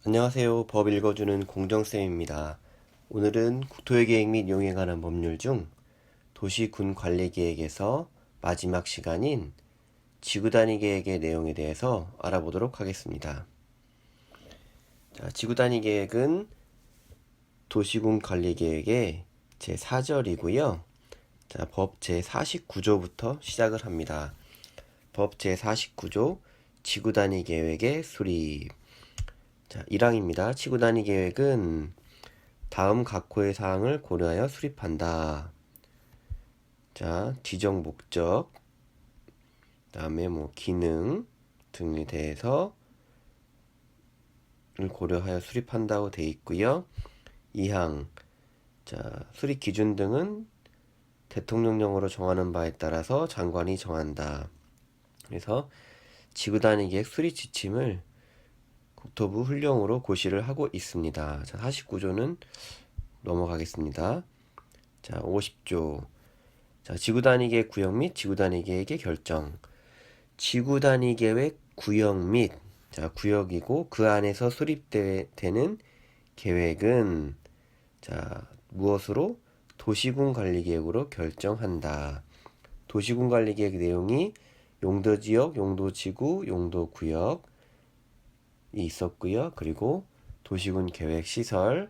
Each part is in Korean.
안녕하세요. 법 읽어주는 공정쌤입니다. 오늘은 국토의계획 및 용에 관한 법률 중 도시군관리계획에서 마지막 시간인 지구단위계획의 내용에 대해서 알아보도록 하겠습니다. 자, 지구단위계획은 도시군관리계획의 제4절이고요. 자, 법 제49조부터 시작을 합니다. 법 제49조 지구단위계획의 수립. 자, 1항입니다. 지구단위 계획은 다음 각호의 사항을 고려하여 수립한다. 자, 지정 목적, 다음에 기능 등에 대해서 고려하여 수립한다고 되어 있고요. 2항, 자, 수립 기준 등은 대통령령으로 정하는 바에 따라서 장관이 정한다. 그래서 지구단위 계획 수립 지침을 국토부 훈령으로 고시를 하고 있습니다. 자, 49조는 넘어가겠습니다. 자, 50조. 자, 지구단위계획 구역 및 지구단위계획의 결정. 지구단위계획 구역 및, 자, 구역이고 그 안에서 수립되는 계획은, 자, 무엇으로? 도시군관리계획으로 결정한다. 도시군관리계획 내용이 용도지역, 용도지구, 용도구역, 있었고요. 그리고 도시군 계획 시설,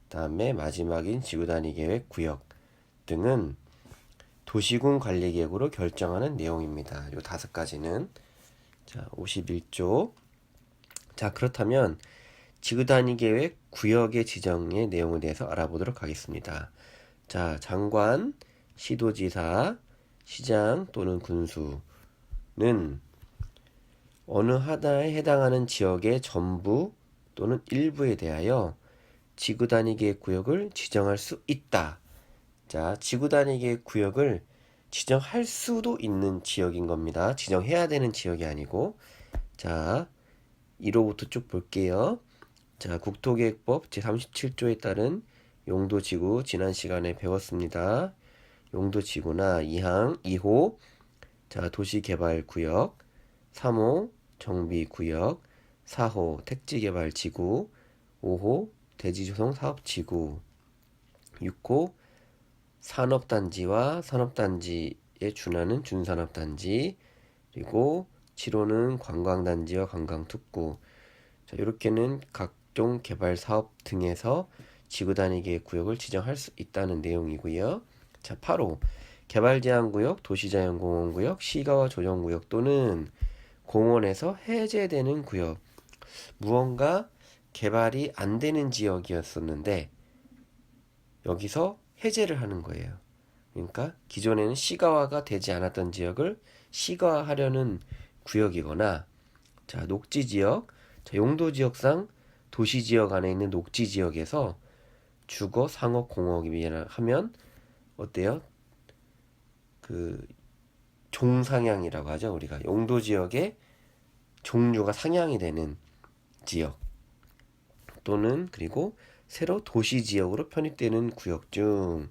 다음에 마지막인 지구단위 계획 구역 등은 도시군 관리 계획으로 결정하는 내용입니다. 요 5가지는. 자, 51조. 자, 그렇다면 지구단위 계획 구역의 지정의 내용에 대해서 알아보도록 하겠습니다. 자, 장관, 시도지사, 시장 또는 군수는 어느 하나에 해당하는 지역의 전부 또는 일부에 대하여 지구단위계획 구역을 지정할 수 있다. 자, 지구단위계획 구역을 지정할 수도 있는 지역인 겁니다. 지정해야 되는 지역이 아니고. 자, 1호부터 쭉 볼게요. 자, 국토계획법 제37조에 따른 용도지구 지난 시간에 배웠습니다. 용도지구나 2항 2호, 자, 도시개발구역, 3호 정비구역, 4호 택지개발지구, 5호 대지조성사업지구, 6호 산업단지와 산업단지에 준하는 준산업단지, 그리고 7호는 관광단지와 관광특구. 자, 이렇게는 각종 개발사업 등에서 지구단위계획 구역을 지정할 수 있다는 내용이고요. 자, 8호 개발제한구역, 도시자연공원구역, 시가와 조정구역 또는 공원에서 해제되는 구역. 무언가 개발이 안 되는 지역이었었는데 여기서 해제를 하는 거예요. 그러니까 기존에는 시가화가 되지 않았던 지역을 시가화하려는 구역이거나, 자, 녹지지역. 자, 용도지역상 도시지역 안에 있는 녹지지역에서 주거, 상업, 공업이라 하면 어때요? 그 종상향이라고 하죠. 우리가 용도지역의 종류가 상향이 되는 지역 또는 그리고 새로 도시지역으로 편입되는 구역 중,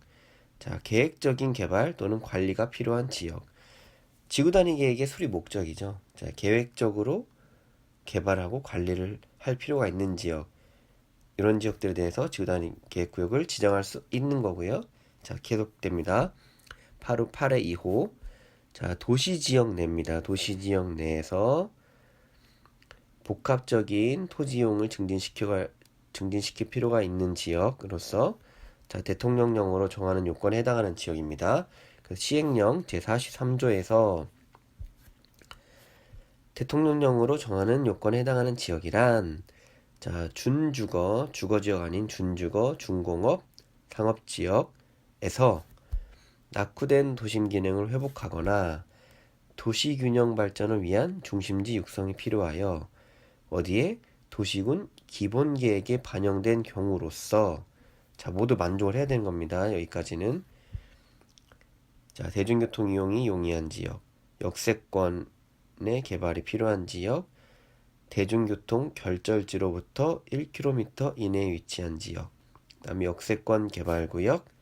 자, 계획적인 개발 또는 관리가 필요한 지역. 지구단위 계획의 수립 목적이죠. 자, 계획적으로 개발하고 관리를 할 필요가 있는 지역, 이런 지역들에 대해서 지구단위 계획 구역을 지정할 수 있는 거고요. 자, 계속됩니다. 8의 2호. 자, 도시지역 내입니다. 도시지역 내에서 복합적인 토지이용을 증진시킬 필요가 있는 지역으로서, 자, 대통령령으로 정하는 요건에 해당하는 지역입니다. 그 시행령 제43조에서 대통령령으로 정하는 요건에 해당하는 지역이란, 자, 준주거, 주거지역 아닌 준주거, 준공업, 상업지역에서 낙후된 도심 기능을 회복하거나 도시균형 발전을 위한 중심지 육성이 필요하여 어디에? 도시군 기본계획에 반영된 경우로서, 자, 모두 만족을 해야 되는 겁니다. 여기까지는. 자, 대중교통 이용이 용이한 지역, 역세권의 개발이 필요한 지역, 대중교통 결절지로부터 1km 이내에 위치한 지역, 그 다음에 역세권 개발구역.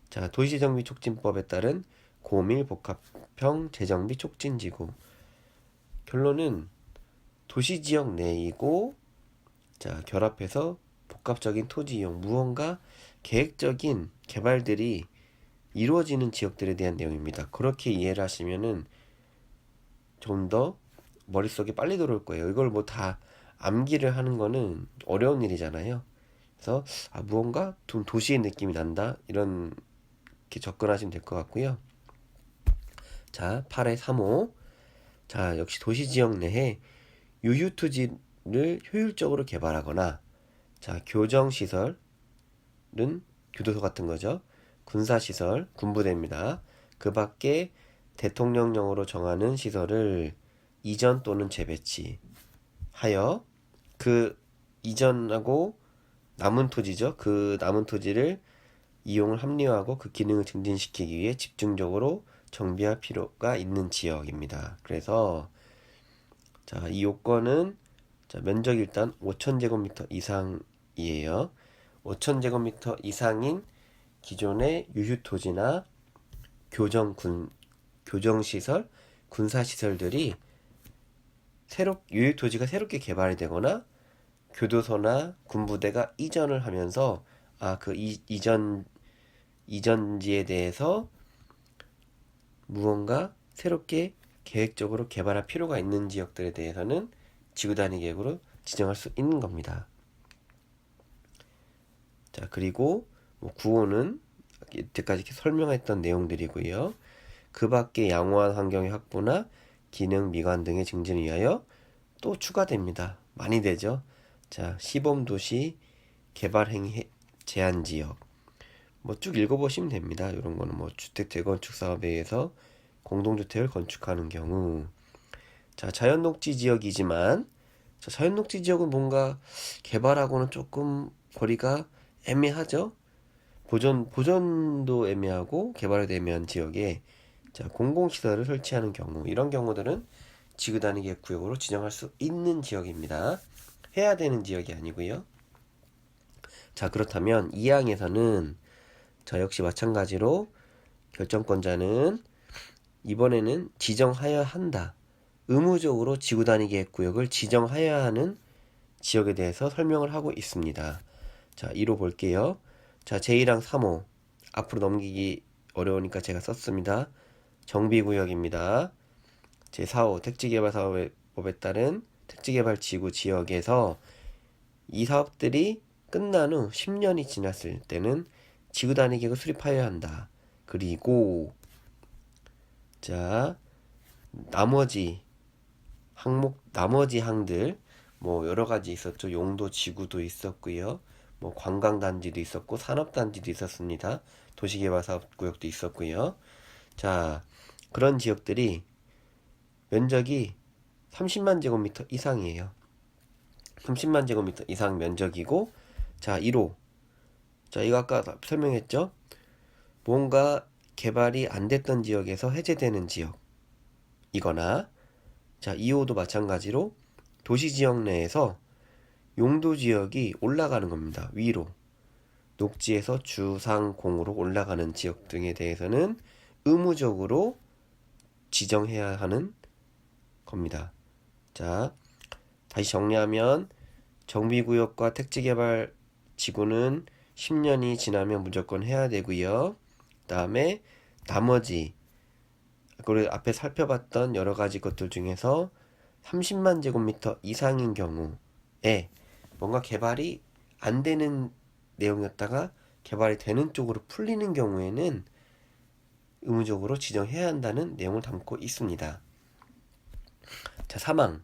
자, 도시재정비 촉진법에 따른 고밀 복합형 재정비 촉진지구. 결론은 도시지역 내이고 자, 결합해서 복합적인 토지 이용, 무언가 계획적인 개발들이 이루어지는 지역들에 대한 내용입니다. 그렇게 이해를 하시면은 좀 더 머릿속에 빨리 들어올 거예요. 이걸 뭐 다 암기를 하는 거는 어려운 일이잖아요. 그래서 무언가 좀 도시의 느낌이 난다, 이런 게 접근하시면 될 것 같고요. 자, 8의 3호. 자, 역시 도시 지역 내에 유휴토지를 효율적으로 개발하거나, 자, 교정시설은 교도소 같은 거죠. 군사시설, 군부대입니다. 그 밖에 대통령령으로 정하는 시설을 이전 또는 재배치하여 그 이전하고 남은 토지죠. 그 남은 토지를 이용을 합리화하고 그 기능을 증진시키기 위해 집중적으로 정비할 필요가 있는 지역입니다. 그래서 자, 이 요건은 자, 면적이 일단 5,000제곱미터 이상이에요. 5,000제곱미터 이상인 기존의 유휴토지나 교정시설, 군사시설들이 유휴토지가 새롭게 개발이 되거나 교도소나 군부대가 이전을 하면서 그 이전지에 대해서 무언가 새롭게 계획적으로 개발할 필요가 있는 지역들에 대해서는 지구단위 계획으로 지정할 수 있는 겁니다. 자, 그리고 뭐 9호는 이때까지 설명했던 내용들이고요. 그 밖에 양호한 환경의 확보나 기능 미관 등의 증진을 위하여 또 추가됩니다. 많이 되죠. 자, 시범도시 개발행위 제한 지역, 뭐 쭉 읽어보시면 됩니다. 이런 거는 뭐 주택 재건축 사업에 의해서 공동주택을 건축하는 경우, 자, 자연녹지 지역이지만, 자, 자연녹지 지역은 뭔가 개발하고는 조금 거리가 애매하죠. 보존도 애매하고 개발도 애매한 지역에 자, 공공시설을 설치하는 경우, 이런 경우들은 지구단위 계획구역으로 지정할 수 있는 지역입니다. 해야 되는 지역이 아니고요. 자, 그렇다면 2항에서는 자, 역시 마찬가지로 결정권자는 이번에는 지정하여야 한다, 의무적으로 지구단위 계획구역을 지정하여야 하는 지역에 대해서 설명을 하고 있습니다. 자, 1호 볼게요. 자, 제1항 3호 앞으로 넘기기 어려우니까 제가 썼습니다. 정비구역입니다. 제4호 택지개발사업법에 따른 택지개발지구 지역에서 이 사업들이 끝난 후 10년이 지났을 때는 지구단위 계획을 수립하여야 한다. 그리고 자, 나머지 항들 뭐 여러 가지 있었죠. 용도 지구도 있었고요. 뭐 관광단지도 있었고 산업단지도 있었습니다. 도시개발사업구역도 있었고요. 자, 그런 지역들이 면적이 30만 제곱미터 이상이에요. 30만 제곱미터 이상 면적이고, 자, 1호. 자, 이거 아까 설명했죠? 뭔가 개발이 안 됐던 지역에서 해제되는 지역이거나, 자, 2호도 마찬가지로 도시지역 내에서 용도지역이 올라가는 겁니다. 위로. 녹지에서 주상공으로 올라가는 지역 등에 대해서는 의무적으로 지정해야 하는 겁니다. 자, 다시 정리하면 정비구역과 택지개발 지구는 10년이 지나면 무조건 해야 되고요. 그 다음에 나머지 그리고 앞에 살펴봤던 여러 가지 것들 중에서 30만 제곱미터 이상인 경우에 뭔가 개발이 안 되는 내용이었다가 개발이 되는 쪽으로 풀리는 경우에는 의무적으로 지정해야 한다는 내용을 담고 있습니다. 자, 3항.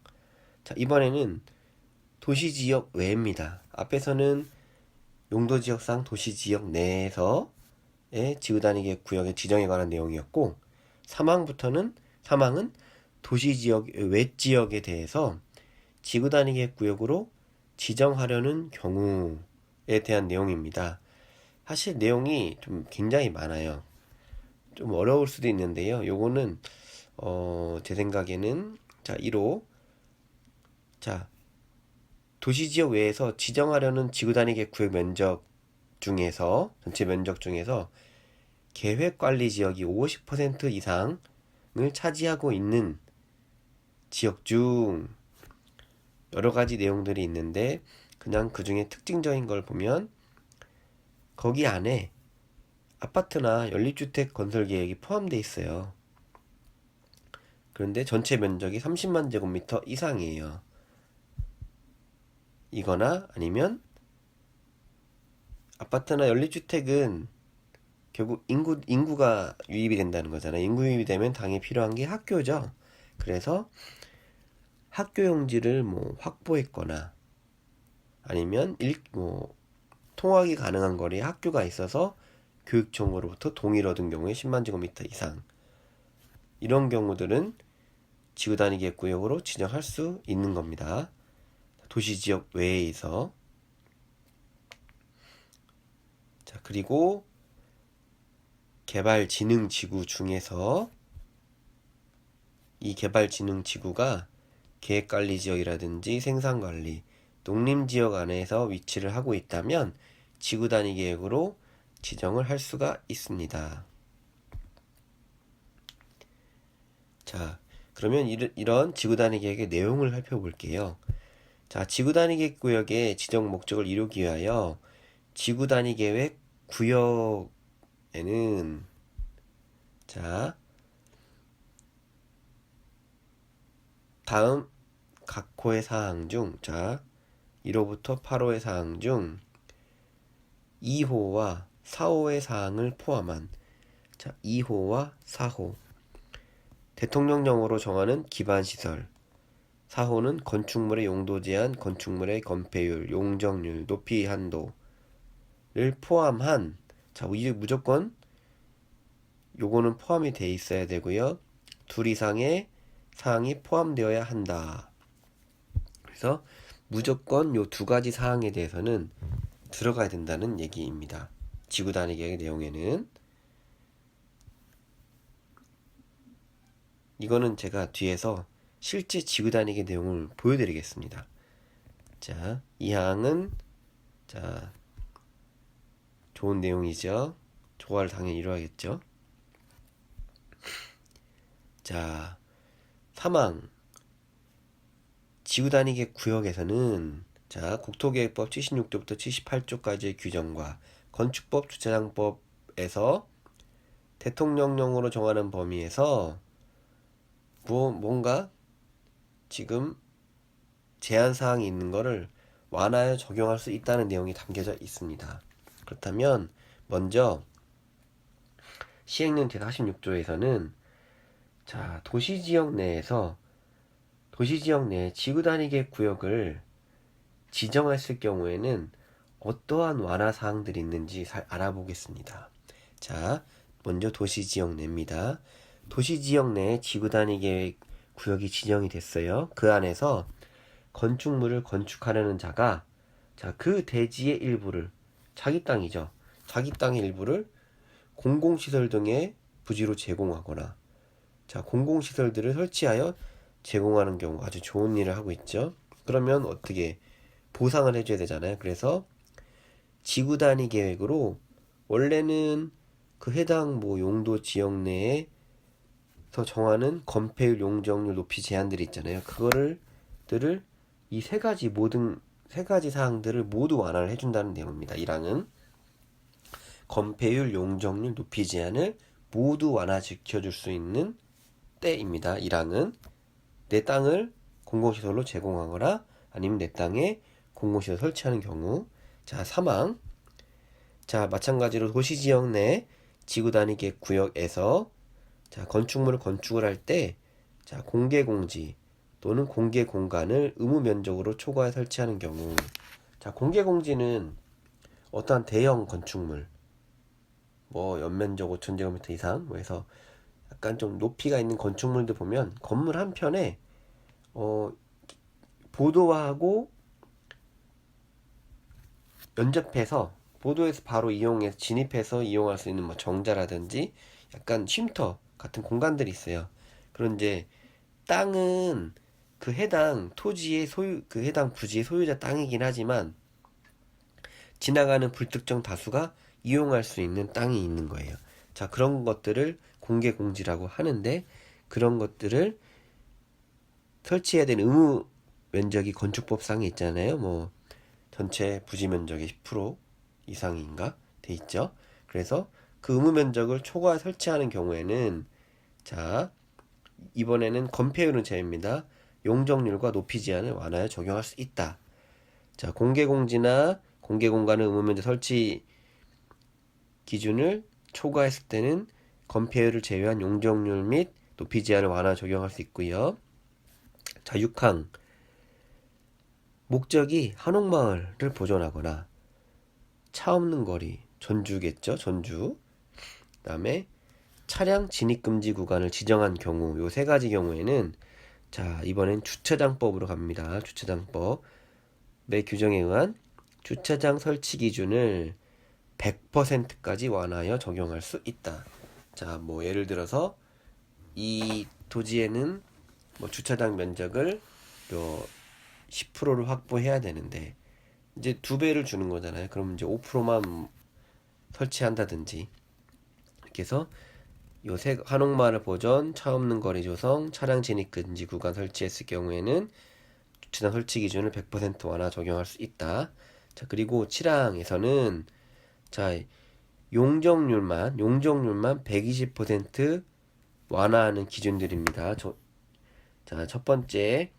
자, 이번에는 도시지역 외입니다. 앞에서는 용도지역상 도시지역 내에서의 지구단위 계획 구역의 지정에 관한 내용이었고, 3항은 도시지역 외 지역에 대해서 지구단위 계획 구역으로 지정하려는 경우에 대한 내용입니다. 사실 내용이 좀 굉장히 많아요. 좀 어려울 수도 있는데요. 요거는 제 생각에는 자, 1호. 자, 도시지역 외에서 지정하려는 지구단위 계획 구역 면적 중에서 전체 면적 중에서 계획관리지역이 50% 이상을 차지하고 있는 지역 중 여러 가지 내용들이 있는데, 그냥 그 중에 특징적인 걸 보면 거기 안에 아파트나 연립주택 건설 계획이 포함되어 있어요. 그런데 전체 면적이 30만 제곱미터 이상이에요. 이거나 아니면 아파트나 연립주택은 결국 인구가 유입이 된다는 거잖아요. 인구 유입이 되면 당연히 필요한 게 학교죠. 그래서 학교 용지를 뭐 확보했거나 아니면 통학이 가능한 거리에 학교가 있어서 교육청으로부터 동의를 얻은 경우에 10만 제곱미터 이상, 이런 경우들은 지구단위 계획구역으로 지정할 수 있는 겁니다. 도시지역 외에서. 자, 그리고 개발진흥지구 중에서 이 개발진흥지구가 계획관리지역이라든지 생산관리, 농림지역 안에서 위치를 하고 있다면 지구단위 계획으로 지정을 할 수가 있습니다. 자, 그러면 이런 지구단위 계획의 내용을 살펴볼게요. 자, 지구단위 계획 구역의 지정 목적을 이루기 위하여 지구단위 계획 구역에는 자, 다음 각 호의 사항 중, 자, 1호부터 8호의 사항 중 2호와 4호의 사항을 포함한, 자, 2호와 4호. 대통령령으로 정하는 기반시설. 4호는 건축물의 용도 제한, 건축물의 건폐율, 용적률, 높이 한도를 포함한, 자, 이제 무조건 요거는 포함이 돼 있어야 되고요. 둘 이상의 사항이 포함되어야 한다. 그래서 무조건 요 두 가지 사항에 대해서는 들어가야 된다는 얘기입니다. 지구단위 계획의 내용에는. 이거는 제가 뒤에서 실제 지구단위 계획 내용을 보여드리겠습니다. 자, 이 항은 자, 좋은 내용이죠. 조화를 당연히 이루어야겠죠. 자, 3항 지구단위 계획 구역에서는 자, 국토계획법 76조부터 78조까지의 규정과 건축법, 주차장법에서 대통령령으로 정하는 범위에서 뭔가 지금 제한사항이 있는 거를 완화해 적용할 수 있다는 내용이 담겨져 있습니다. 그렇다면 먼저 시행령 제46조에서는 자, 도시지역 내에서 도시지역 내 지구단위 계획 구역을 지정했을 경우에는 어떠한 완화 사항들이 있는지 알아보겠습니다. 자, 먼저 도시지역 내입니다. 도시지역 내에 지구단위 계획 구역이 지정이 됐어요. 그 안에서 건축물을 건축하려는 자가 자, 그 대지의 일부를, 자기 땅이죠. 자기 땅의 일부를 공공시설 등의 부지로 제공하거나, 자, 공공시설들을 설치하여 제공하는 경우 아주 좋은 일을 하고 있죠. 그러면 어떻게 보상을 해줘야 되잖아요. 그래서 지구단위 계획으로 원래는 그 해당 용도 지역 내에서 정하는 건폐율, 용적률, 높이 제한들이 있잖아요. 그거를 이 세 가지 사항들을 모두 완화를 해준다는 내용입니다. 1항은 건폐율, 용적률, 높이 제한을 모두 완화시켜줄 수 있는 때입니다. 1항은 내 땅을 공공시설로 제공하거나 아니면 내 땅에 공공시설 설치하는 경우. 자, 3항 자, 마찬가지로 도시지역 내 지구단위 계획 구역에서 자, 건축물을 건축을 할 때 자, 공개공지 또는 공개공간을 의무면적으로 초과해 설치하는 경우. 자, 공개공지는 어떠한 대형 건축물 연면적 5,000제곱미터 이상 해서 약간 좀 높이가 있는 건축물들 보면 건물 한 편에 보도하고 연접해서 보도에서 바로 이용해서 진입해서 이용할 수 있는 정자라든지 약간 쉼터 같은 공간들이 있어요. 그런데 땅은 그 해당 토지의 그 해당 부지의 소유자 땅이긴 하지만 지나가는 불특정 다수가 이용할 수 있는 땅이 있는 거예요. 자, 그런 것들을 공개공지라고 하는데 그런 것들을 설치해야 되는 의무 면적이 건축법상에 있잖아요. 전체 부지 면적의 10% 이상인가 돼 있죠. 그래서 그 의무 면적을 초과해 설치하는 경우에는 자 이번에는 건폐율은 제외입니다. 용적률과 높이 제한을 완화해 적용할 수 있다. 자 공개 공지나 공개 공간의 의무 면적 설치 기준을 초과했을 때는 건폐율을 제외한 용적률 및 높이 제한을 완화 적용할 수 있고요. 자 6항 목적이 한옥마을을 보존하거나 차 없는 거리, 전주겠죠, 전주. 그 다음에 차량 진입금지 구간을 지정한 경우, 요 세 가지 경우에는 자 이번엔 주차장법으로 갑니다. 주차장법의 규정에 의한 주차장 설치 기준을 100%까지 완화하여 적용할 수 있다. 자 뭐 예를 들어서 이 도지에는 뭐 주차장 면적을 요 10%를 확보해야 되는데 이제 2배를 주는 거잖아요. 그럼 이제 5%만 설치한다든지 이렇게 해서 요새 한옥마을 보존, 차 없는 거리 조성, 차량 진입 금지 구간 설치했을 경우에는 주차장 설치 기준을 100% 완화 적용할 수 있다. 자 그리고 7항에서는 자 용적률만 120% 완화하는 기준들입니다. 자 첫 번째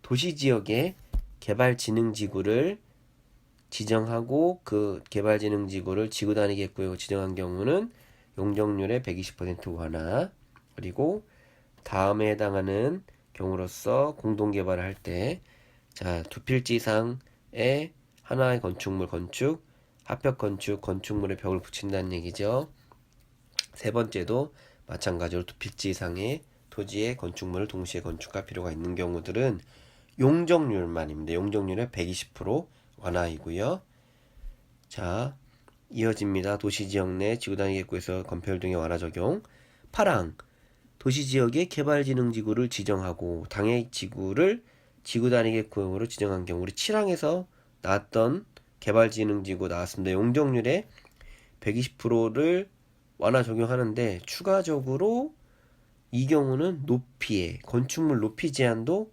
도시지역의 개발진흥지구를 지정하고 그 개발진흥지구를 지구단위계획구역으로 지정한 경우는 용적률의 120% 완화. 그리고 다음에 해당하는 경우로서 공동개발을 할 때 자 두 필지 이상의 하나의 건축물 건축, 합벽 건축, 건축물에 벽을 붙인다는 얘기죠. 세 번째도 마찬가지로 두 필지 이상의 토지의 건축물을 동시에 건축할 필요가 있는 경우들은 용적률만입니다. 용적률의 120% 완화이고요. 자 이어집니다. 도시지역 내 지구단위계획구에서 건폐율 등의 완화 적용. 8항 도시지역의 개발진흥지구를 지정하고 당해지구를 지구단위계획구역으로 지정한 경우 우리 7항에서 나왔던 개발진흥지구 나왔습니다. 용적률의 120%를 완화 적용하는데 추가적으로 이 경우는 높이에 건축물 높이 제한도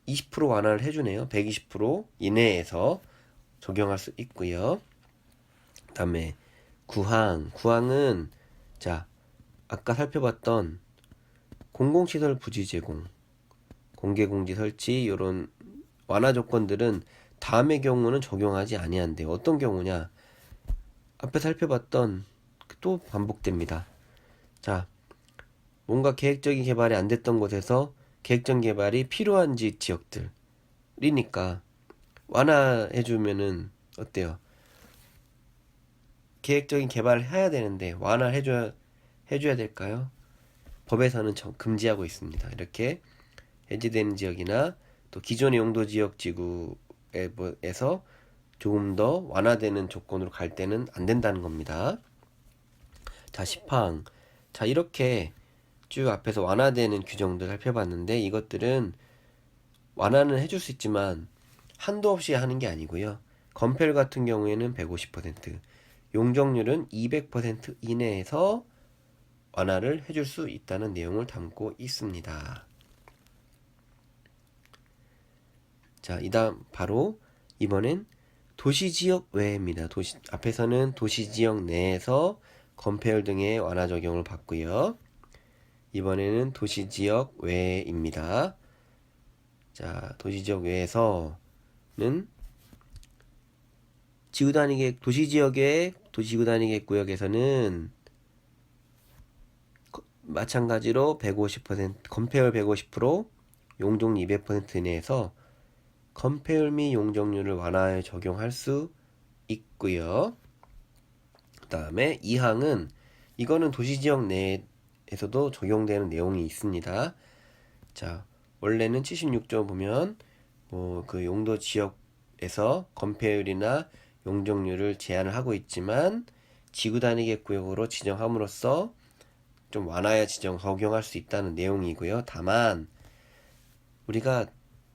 20% 완화를 해주네요. 120% 이내에서 적용할 수 있고요. 그 다음에 9항은 자 아까 살펴봤던 공공시설 부지 제공, 공개공지 설치 이런 완화 조건들은 다음의 경우는 적용하지 아니한대요. 어떤 경우냐? 앞에 살펴봤던 또 반복됩니다. 자 뭔가 계획적인 개발이 안 됐던 곳에서 계획적 개발이 필요한 지역들이니까 완화해주면은 어때요? 계획적인 개발을 해야 되는데 완화해줘야 될까요? 법에서는 금지하고 있습니다. 이렇게 해제되는 지역이나 또 기존의 용도 지역 지구에서 조금 더 완화되는 조건으로 갈 때는 안 된다는 겁니다. 자 10항 자 이렇게 쭉 앞에서 완화되는 규정들 살펴봤는데 이것들은 완화는 해줄 수 있지만 한도 없이 하는 게 아니고요. 건폐율 같은 경우에는 150%, 용적률은 200% 이내에서 완화를 해줄 수 있다는 내용을 담고 있습니다. 자, 이다음 바로 이번엔 도시지역 외입니다. 앞에서는 도시지역 내에서 건폐율 등의 완화 적용을 받고요. 이번에는 도시지역 외입니다. 자, 도시지역 외에서는 도시지구단위계획 구역에서는 마찬가지로 150% 건폐율 150%, 용적률 200% 내에서 건폐율 및 용적률을 완화해 적용할 수 있고요. 그 다음에 2항은 이거는 도시지역 내에서도 적용되는 내용이 있습니다. 자, 원래는 76조 보면 뭐 그 용도 지역에서 건폐율이나 용적률을 제한을 하고 있지만 지구단위계획구역으로 지정함으로써 좀 완화해 적용할 수 있다는 내용이고요. 다만 우리가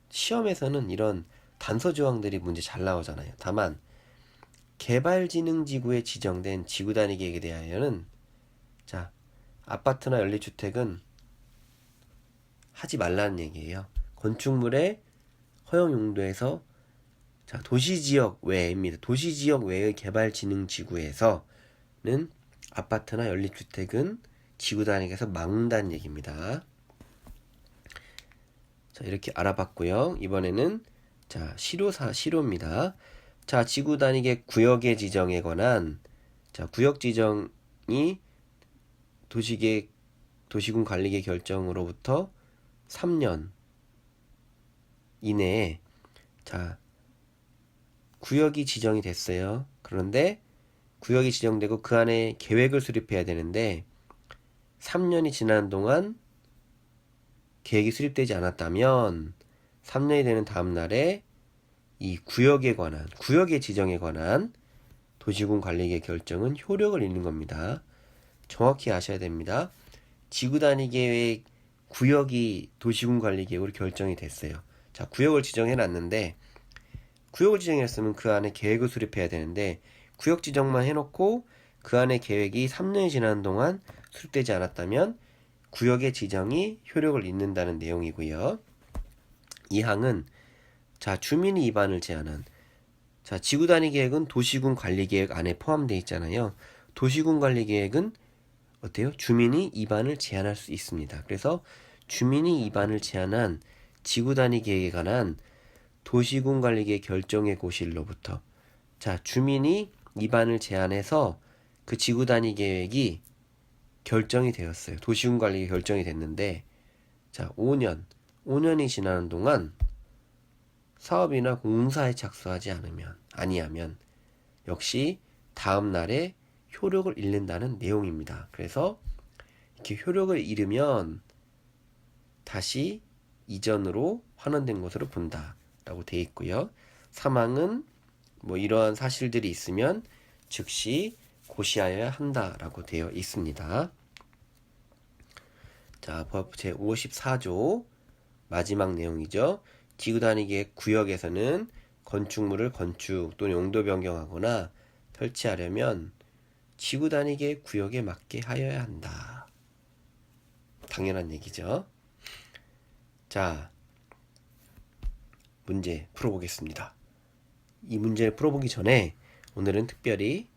시험에서는 이런 단서 조항들이 문제 잘 나오잖아요. 다만 개발진흥지구에 지정된 지구단위계획에 대하여는 자 아파트나 연립주택은 하지 말라는 얘기예요. 건축물의 허용 용도에서 자, 도시지역 외입니다. 도시지역 외의 개발진흥지구에서는 아파트나 연립주택은 지구 단위에서 막는다는 얘기입니다. 자, 이렇게 알아봤고요. 이번에는 자, 실효입니다. 자, 지구 단위계 구역의 지정에 관한 자, 구역 지정이 도시군 관리계 결정으로부터 3년 이내에 자, 구역이 지정이 됐어요. 그런데 구역이 지정되고 그 안에 계획을 수립해야 되는데 3년이 지난 동안 계획이 수립되지 않았다면 3년이 되는 다음 날에 이 구역의 지정에 관한 도시군 관리계 결정은 효력을 잃는 겁니다. 정확히 아셔야 됩니다. 지구 단위 계획 구역이 도시군 관리 계획으로 결정이 됐어요. 자, 구역을 지정해 놨는데 구역을 지정했으면 그 안에 계획을 수립해야 되는데 구역 지정만 해놓고 그 안에 계획이 3년이 지난 동안 수립되지 않았다면 구역의 지정이 효력을 잃는다는 내용이고요. 이 항은 자, 주민이 위반을 제한한 자, 지구 단위 계획은 도시군 관리 계획 안에 포함되어 있잖아요. 도시군 관리 계획은 어때요? 주민이 위반을 제한할 수 있습니다. 그래서 주민이 위반을 제한한 지구 단위 계획에 관한 도시군 관리 계획 결정의 고시일로부터 자, 주민이 위반을 제한해서 그 지구 단위 계획이 결정이 되었어요. 도시군 관리 계획 결정이 됐는데 자, 5년이 지나는 동안 사업이나 공사에 착수하지 아니하면 역시 다음 날에 효력을 잃는다는 내용입니다. 그래서 이렇게 효력을 잃으면 다시 이전으로 환원된 것으로 본다라고 되어 있고요. 사망은 뭐 이러한 사실들이 있으면 즉시 고시하여야 한다라고 되어 있습니다. 자, 법 제54조 마지막 내용이죠. 지구 단위 계획 구역에서는 건축물을 건축 또는 용도 변경하거나 설치하려면 지구 단위 계획 구역에 맞게 하여야 한다. 당연한 얘기죠. 자, 문제 풀어보겠습니다. 이 문제를 풀어보기 전에 오늘은 특별히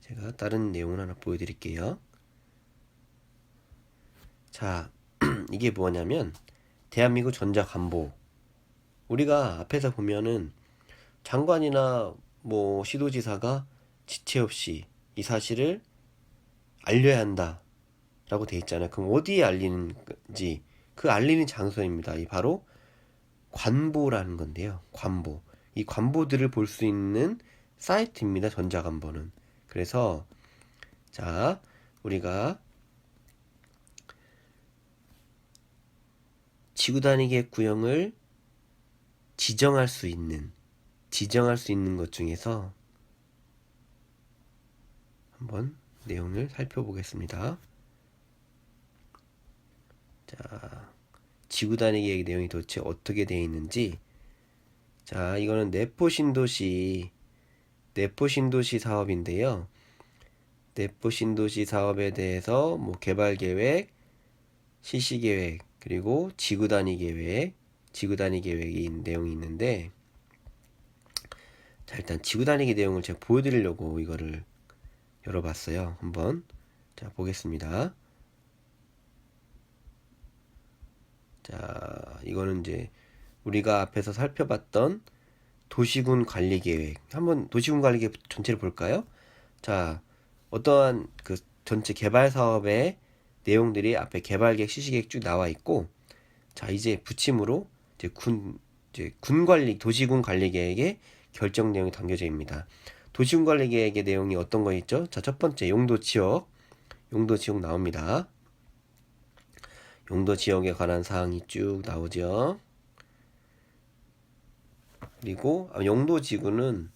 제가 다른 내용을 하나 보여드릴게요. 자, 이게 뭐냐면 대한민국 전자관보 우리가 앞에서 보면은 장관이나 뭐 시도지사가 지체 없이 이 사실을 알려야 한다 라고 돼 있잖아요. 그럼 어디에 알리는지 그 알리는 장소입니다. 이 바로 관보라는 건데요. 관보. 이 관보들을 볼 수 있는 사이트입니다. 전자관보는. 그래서 자, 우리가 지구 단위 계획 구역을 지정할 수 있는 것 중에서 한번 내용을 살펴보겠습니다. 자, 지구 단위 계획 내용이 도대체 어떻게 되어 있는지. 자, 이거는 내포신도시 사업인데요. 내포신도시 사업에 대해서 뭐 개발 계획, 실시 계획, 그리고 지구 단위 계획이 내용이 있는데, 자, 일단 지구 단위 내용을 제가 보여드리려고 이거를 열어봤어요. 한번 자, 보겠습니다. 자, 이거는 이제 우리가 앞에서 살펴봤던 도시군 관리 계획, 한번 도시군 관리 계획 전체를 볼까요? 자, 어떠한 그 전체 개발 사업의 내용들이 앞에 개발 계획, 실시 계획 쭉 나와 있고, 자, 이제 붙임으로 이제 도시군 관리 계획의 결정 내용이 담겨져 있습니다. 도시군 관리 계획의 내용이 어떤 거 있죠? 자, 첫 번째 용도 지역 나옵니다. 용도 지역에 관한 사항이 쭉 나오죠. 그리고 용도 지구는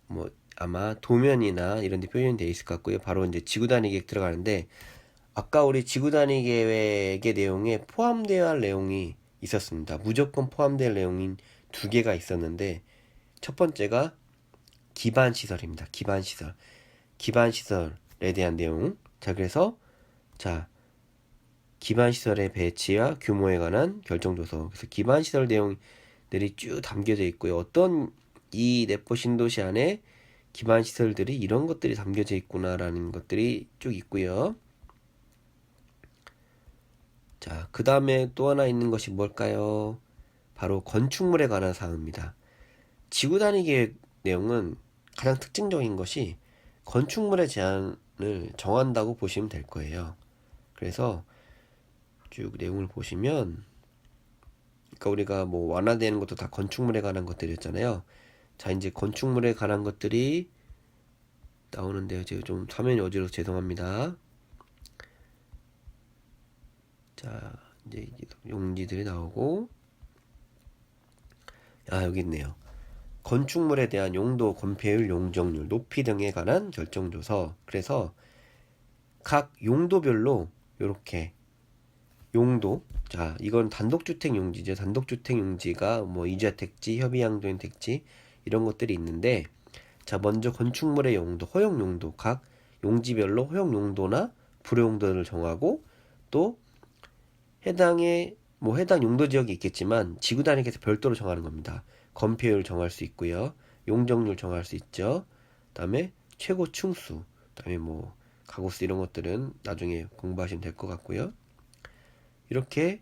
뭐 아마 도면이나 이런 데 표현이 되어 있을 것 같고요. 바로 이제 지구 단위 계획 들어가는데, 아까 우리 지구 단위 계획의 내용에 포함되어야 할 내용이 있었습니다. 무조건 포함될 내용인 두 개가 있었는데, 첫 번째가 기반 시설입니다. 기반 시설에 대한 내용. 자, 그래서 자, 기반 시설의 배치와 규모에 관한 결정 조서. 그래서 기반 시설 내용들이 쭉 담겨져 있고요. 어떤 이 내포 신도시 안에 기반 시설들이 이런 것들이 담겨져 있구나라는 것들이 쭉 있고요. 자, 그 다음에 또 하나 있는 것이 뭘까요? 바로 건축물에 관한 사항입니다. 지구 단위 계획 내용은 가장 특징적인 것이 건축물의 제한을 정한다고 보시면 될 거예요. 그래서 쭉 내용을 보시면, 그러니까 우리가 뭐 완화되는 것도 다 건축물에 관한 것들이었잖아요. 자, 이제 건축물에 관한 것들이 나오는데요. 제가 좀 화면이 어지러워서 죄송합니다. 자, 이제 용지들이 나오고, 여기 있네요. 건축물에 대한 용도, 건폐율, 용적률, 높이 등에 관한 결정조서. 그래서 각 용도별로 이렇게 용도, 자, 이건 단독주택 용지죠. 단독주택 용지가 뭐 이주택지, 협의양도인 택지 이런 것들이 있는데, 자, 먼저 건축물의 용도, 허용 용도, 각 용지별로 허용 용도나 불허 용도를 정하고, 또 해당 용도 지역이 있겠지만 지구 단위에서 별도로 정하는 겁니다. 건폐율 정할 수 있고요. 용적률 정할 수 있죠. 그다음에 최고 층수, 그다음에 뭐 가구수 이런 것들은 나중에 공부하시면 될 것 같고요. 이렇게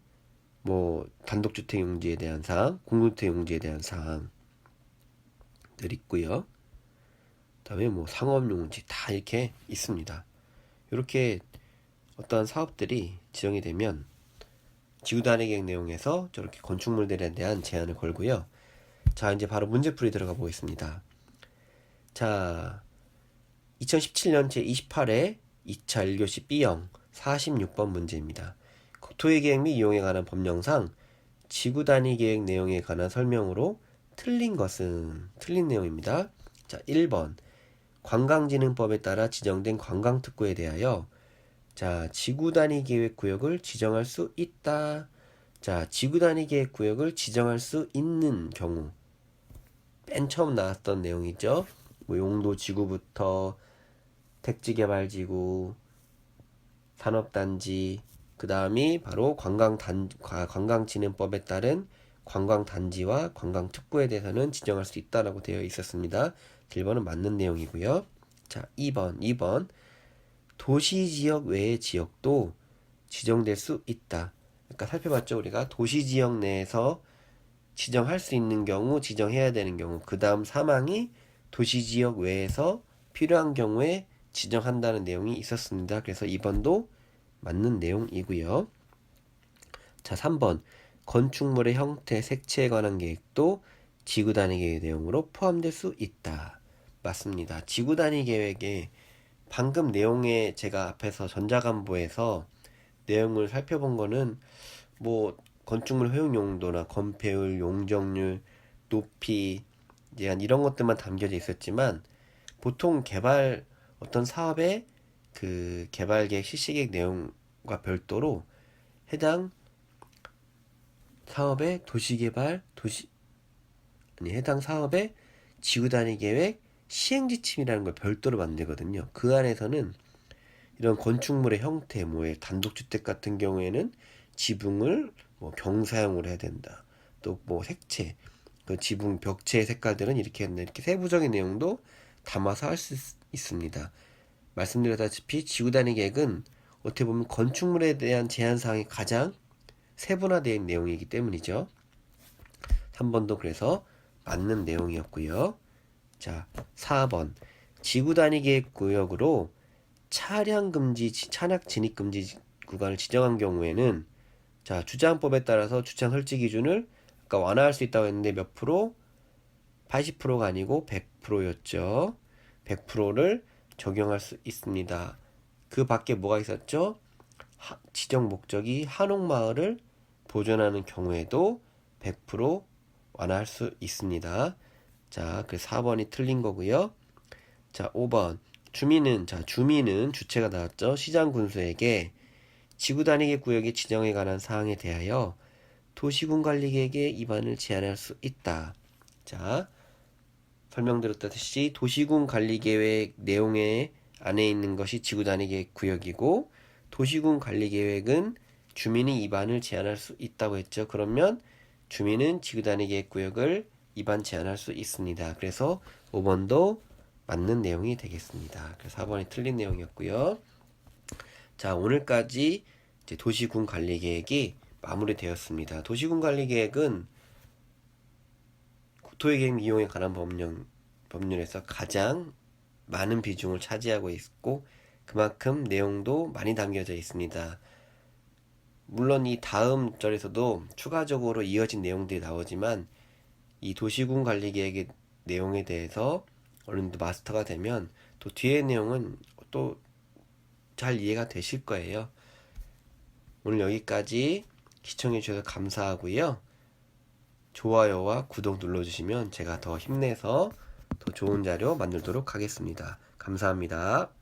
뭐 단독주택 용지에 대한 사항, 공동주택 용지에 대한 사항들 있고요. 그다음에 뭐 상업 용지 다 이렇게 있습니다. 이렇게 어떠한 사업들이 지정이 되면 지구 단위 계획 내용에서 저렇게 건축물들에 대한 제한을 걸고요. 자, 이제 바로 문제풀이 들어가 보겠습니다. 자, 2017년 제28회 2차 1교시 B형 46번 문제입니다. 국토의 계획 및 이용에 관한 법령상 지구 단위 계획 내용에 관한 설명으로 틀린 것은 틀린 내용입니다. 자, 1번 관광진흥법에 따라 지정된 관광특구에 대하여 자, 지구 단위 계획 구역을 지정할 수 있다. 자, 지구 단위 계획 구역을 지정할 수 있는 경우 맨 처음 나왔던 내용이죠. 뭐 용도 지구부터 택지개발지구, 산업단지, 그 다음이 바로 관광진흥법에 따른 관광단지와 관광특구에 대해서는 지정할 수 있다라고 되어 있었습니다. 1번은 맞는 내용이고요. 자, 2번 도시지역 외의 지역도 지정될 수 있다. 그러니까 살펴봤죠. 우리가 도시지역 내에서 지정할 수 있는 경우, 지정해야 되는 경우, 그 다음 사망이 도시지역 외에서 필요한 경우에 지정한다는 내용이 있었습니다. 그래서 2번도 맞는 내용이고요. 자, 3번 건축물의 형태, 색채에 관한 계획도 지구 단위 계획 내용으로 포함될 수 있다. 맞습니다. 지구 단위 계획에 방금 내용에 제가 앞에서 전자간보에서 내용을 살펴본 거는 뭐 건축물 허용 용도나 건폐율, 용적률, 높이 이런 것들만 담겨져 있었지만 보통 어떤 사업의 그 개발계획, 실시계획 내용과 별도로 해당 사업의 해당 사업의 지구 단위 계획 시행 지침이라는 걸 별도로 만들거든요. 그 안에서는 이런 건축물의 형태, 단독주택 같은 경우에는 지붕을 뭐 경사형으로 해야 된다. 또 뭐 색채, 그 지붕 벽체의 색깔들은 이렇게 했는데 이렇게 세부적인 내용도 담아서 할 수 있습니다. 말씀드렸다시피 지구 단위 계획은 어떻게 보면 건축물에 대한 제한 사항이 가장 세분화된 내용이기 때문이죠. 3번도 그래서 맞는 내용이었고요. 자, 4번 지구 단위 계획 구역으로 차량 진입 금지 구간을 지정한 경우에는 자, 주차장법에 따라서 주차장 설치 기준을 아까 완화할 수 있다고 했는데 몇 프로? 80%가 아니고 100%였죠. 100%를 적용할 수 있습니다. 그 밖에 뭐가 있었죠? 지정 목적이 한옥마을을 보존하는 경우에도 100% 완화할 수 있습니다. 자, 그 4번이 틀린 거고요. 자, 5번 주민은 주체가 나왔죠. 시장 군수에게 지구 단위 구역의 지정에 관한 사항에 대하여 도시군 관리계획의 위반을 제한할 수 있다. 자, 설명드렸듯이 도시군 관리계획 내용에 안에 있는 것이 지구 단위 계획 구역이고 도시군 관리계획은 주민이 위반을 제한할 수 있다고 했죠. 그러면 주민은 지구 단위 계획 구역을 위반 제한할 수 있습니다. 그래서 5번도 맞는 내용이 되겠습니다. 그래서 4번이 틀린 내용이었고요. 자, 오늘까지 이제 도시군 관리 계획이 마무리되었습니다. 도시군 관리 계획은 국토계획 이용에 관한 법률에서 가장 많은 비중을 차지하고 있고 그만큼 내용도 많이 담겨져 있습니다. 물론 이 다음 절에서도 추가적으로 이어진 내용들이 나오지만 이 도시군 관리 계획의 내용에 대해서 어느 정도 마스터가 되면 또 뒤의 내용은 또 잘 이해가 되실 거예요. 오늘 여기까지 시청해 주셔서 감사하고요. 좋아요와 구독 눌러주시면 제가 더 힘내서 더 좋은 자료 만들도록 하겠습니다. 감사합니다.